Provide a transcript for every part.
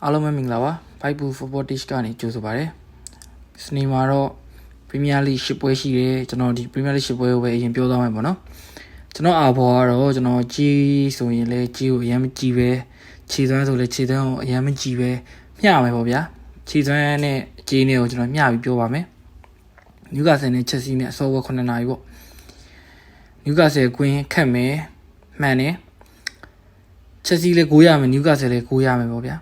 အားလုံးပဲမင်္ဂလာပါ5 Football Dish ကနေကြိုဆိုပါရစေစနေမှာတော့ Premier League 10ပွဲရှိတယ်ကျွန်တော်ဒီ Premier League 10ပွဲကိုပဲအရင်ပြောသွားမယ်ပေါ့နော်ကျွန်တော်အာဘော်ကတော့ကျွန်တော်ကြီးဆိုရင်လည်းကြီးကိုအရင်မကြည့်ပဲခြေသွမ်းဆိုလည်းခြေသွမ်းကိုအရင်မကြည့်ပဲမျှမယ်ပေါ့ဗျာခြေသွမ်းနဲ့ကြီးနဲ့ကိုကျွန်တော်မျှပြီးပြောပါမယ်နျူကာဆယ်နဲ့ချက်စီနဲ့အစောဘ9နာရီပေါ့နျူကာဆယ်ကွင်းခတ်မယ်မှန်တယ်ချက်စီလည်း9ရမယ်နျူကာဆယ်လည်း9ရမယ်ပေါ့ဗျာ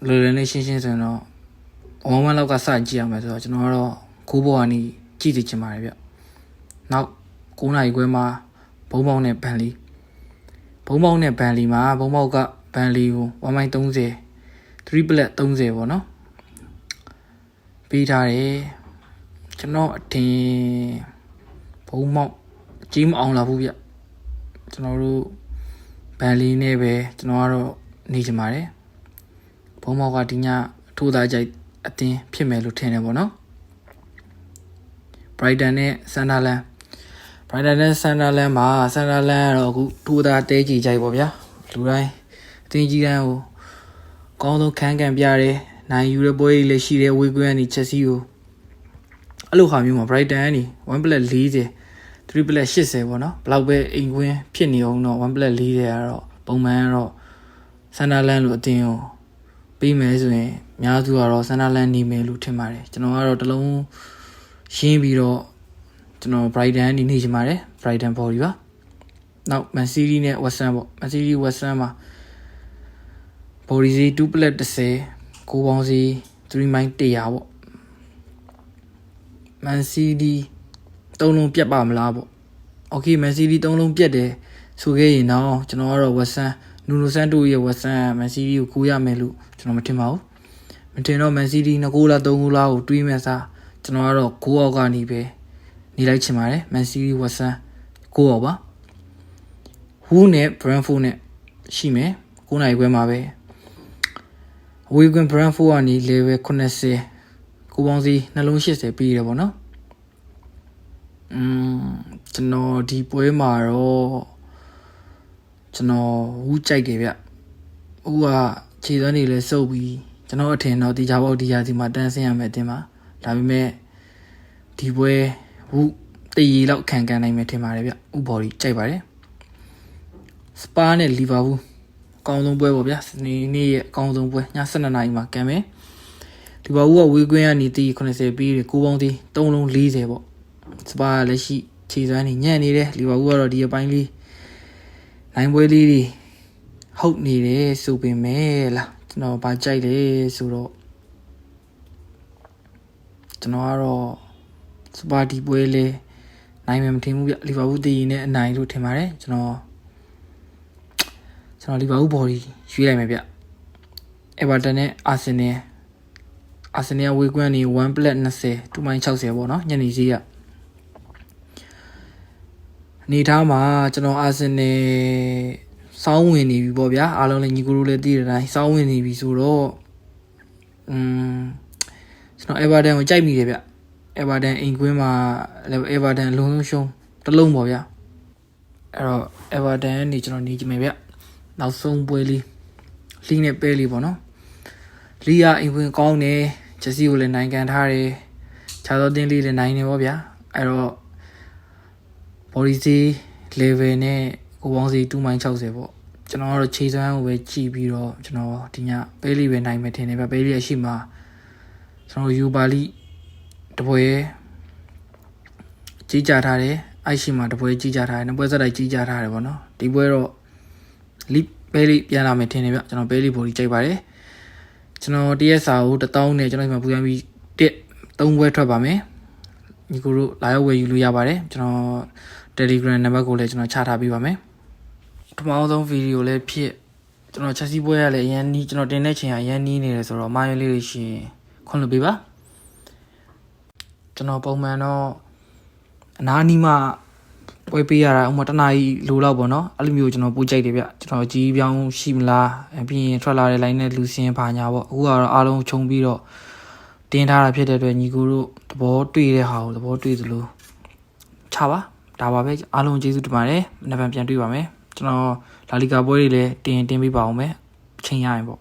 လိုရနေရှင်းဆိုရင်တော့1-1လောက်ကစကြည့်ရမယ်ဆိုတော့ကျွန်တော်ကတော့9ဘောကနေကြည့်သိချင်ပါတယ်ဗျနောက်9နာရီခွဲမှာဘုံပေါင်းနဲ့ဘန်လီမှာဘုံပေါက်ကဘန်လီကို 1.30 3 30ပေါ့နော်ပေးထားတယ်ကျွန်တော်အထင်ဘုံပေါက်ကြီးမအောင်လာဘူးဗျကျွန်တော်တို့ဘန်လီနဲ့ပဲကျွန်တော်ကတော့နေချင်ပါတယ်ဘုံပေါက်ကဒီညထိုးသားကြိုက်အတင်းဖြစ်မယ်လို့ထင်တယ်ပေါ့နော် Brighton နဲ့ Sunderland မှာ Sunderland ကတော့အခုထိုးသားတဲကြီးကြိုက်ပေါ့ဗျာလူတိုင်းအတင်းကြီးတန်းကိုအကောင်းဆုံးခံပြတယ်နိုင်ယူတဲ့ပွဲကြီးလည်းရှိတယ်ဝေးကွင်းကနေ Chelsea ကိုအဲ့လိုဟာမျိုးမှာ Brighton ကနေ 1+40 3+80 ပေါ့နော်ဘလောက်ပဲအိမ်ကွင်းဖြစ်နေအောင်တော့ 1+40 ကတော့ပုံမှန်ကတော့ Sunderland လို့အတင်းကိုပြီးမယ်ဆိုရင်အများစုကတော့ Sunderland နေမယ်လို့ထင်ပါတယ်ကျွန်တော်ကတော့တလုံးရှင်းပြီးတော့ကျွန်တော် Brighton နေချင်ပါတယ် Brighton ပေါ်ဒီပါနောက် Man City နဲ့ West Ham ပေါ့ Man City West Ham မှာ body စီ 2+10 ကိုပေါင်းစီ3.100ပေါ့ Man City 3လုံးပြတ်ပါမလားပေါ့ Okay Man City 3လုံးပြတ်တယ်ဆိုခဲ့ရင်တော့ကျွန်တော်ကတော့ West Ham Nuno Santos ရဲ့ West Ham Man City ကိုကူရမယ်လို့ကျွန်တော်မထင်ပါဘူးမထင်တော့ Man City 2 ဂိုးလား3 ဂိုးလားကိုတွေးမဲ့စားကျွန်တော်ကတော့9အောက်ကနေပဲနေလိုက်ချင်ပါတယ် Man City West Ham 9အောက်ပါ Who နဲ့ Brentford နဲ့ရှိမယ်9နိုင်ခွဲမှာပဲအဝေးကွင်း Brentford ကနေ level 80ကိုပေါင်းစီနှလုံး80ပြီးရပေါ့နော်ကျွန်တော်ဒီပွဲမှာတော့ကျွန်တော်ဝူးကြိုက်တယ်ဗျဝူးကခြေသွမ်းတွေလည်းစုပ်ပြီးကျွန်တော်အထင်တော့ဒီကြပေါက်ဒီရာစီမှာတန်းဆင်းရမယ်အတင်းပါဒါပေမဲ့ဒီပွဲဝူးတရီလောက်ခံကန်နိုင်မယ်ထင်ပါတယ်ဗျဥဘော်ဒီကြိုက်ပါတယ်စပါးနဲ့လီဗာပူးအကောင်းဆုံးပွဲပေါ့ဗျာနေ့ရဲ့အကောင်းဆုံးပွဲည7:00 နာရီမှာကန်မယ်လီဗာပူးကဝေးကွင်းကနေတီ80ပြီး9ပေါင်းတီ3လုံး40ပေါ့စပါးလက်ရှိခြေစွမ်းနေညံ့နေတယ်လီဗာပူးကတော့ဒီအပိုင်းလေးနိုင်ပွဲလေးတွေဟုတ်နေတယ်ဆိုပေမဲ့လားကျွန်တော်ဗာကြိုက်တယ်ဆိုတော့ကျွန်တော်ကတော့စပါတီပွဲလေးနိုင်မယ်မထင်ဘူးဗျလီဗာပူးတည်ရင်လည်းအနိုင်လို့ထင်ပါတယ်ကျွန်တော်လီဗာပူးဘော်ဒီရွေးလိုက်မယ်ဗျအေဗာတန်နဲ့အာဆင်နယ်ဝေးကွင်းနေ 1+20 2.60 ပေါ့နော်ညနေစီးကနေထားမှာကျွန်တော်အာဆင်နယ်စောင်းဝင်နေပြီပေါ့ဗျာအားလုံးလည်းညီကိုတို့လည်းသိတဲ့အတိုင်းစောင်းဝင်နေပြီဆိုတော့ကျွန်တော်အေဗာတန်ကိုကြိုက်မိတယ်ဗျအေဗာတန်အိမ်ကွင်းမှာအေဗာတန်လုံးလုံးရှုံးတစ်လုံးပေါ့ဗျာအဲ့တော့အေဗာတန်နေကျွန်တော်နေကြမယ်ဗျနောက်ဆုံးပွဲလေးလီနဲ့ပဲလေးပေါ့နော်လီယာအိမ်ကွင်းကောင်းတယ်ချက်စီကိုလည်းနိုင်ကန်ထားတယ်ခြားသောတင်းလေးလည်းနိုင်နေပေါ့ဗျာအဲ့တော့body စီ level နဲ့ကိုပေါင်းစီ 2.60 ပေါ့ကျွန်တော်ကတော့ခြေစွမ်းကိုပဲကြည့်ပြီးတော့ကျွန်တော်ဒီညပဲလေးပဲနိုင်မယ်ထင်တယ်ဗျပဲလေးအရှိမှာကျွန်တော်ယူပါလိတပွဲကြီးကြထားတယ်အဲ့ရှိမှာတပွဲကြီးကြထားတယ်နှစ်ပွဲစက်တိုက်ကြီးကြထားတယ်ပေါ့နော်ဒီပွဲတော့လိပဲလေးပြန်လာမယ်ထင်တယ်ဗျကျွန်တော်ပဲလေး body ကြိုက်ပါတယ်ကျွန်တော်တရက်စာကို1000နဲ့ကျွန်တော်ဒီမှာပူရမ်းပြီး3ပွဲထွက်ပါမယ်ညီကိုတို့လာရောက်ဝယ်ယူလို့ရပါတယ်ကျွန်တော် Telegram နံပါတ်ကိုလည်းကျွန်တော်ချထားပေးပါမယ်ပထမဆုံးဗီဒီယိုလည်းဖြစ်ကျွန်တော်ချက်စီပွဲရလည်းအရန်နီးကျွန်တော်တင်တဲ့ချိန်ကအရန်နီးနေတယ်ဆိုတော့အမှားရလေးတွေရှိရင်ခွင့်လွှတ်ပေးပါကျွန်တော်ပုံမှန်တော့အနားနီးမှပွဲပေးရတာဥမာတနားကြီးလိုတော့ပေါ့နော်အဲ့လိုမျိုးကျွန်တော်ပို့ကြိုက်တယ်ဗျကျွန်တော်ကြီးပြောင်းရှိမလားပြီးရင်ထွက်လာတဲ့ line နဲ့လူစင်းပါညာပေါ့အခုကတော့အားလုံးခြုံပြီးတော့တင်ထားတာဖြစ်တဲ့အတွက်ညီကိုတို့သဘောတွေ့တဲ့ဟာကိုသဘောတွေ့သလိုချပါဒါပါပဲအားလုံးကျေးဇူးတင်ပါတယ်နောက်ပြန်တွေ့ပါမယ်ကျွန်တော်လာလီဂါပွဲတွေလည်းတင်ပေးပါအောင်မယ်ချိန်ရရင်ပေါ့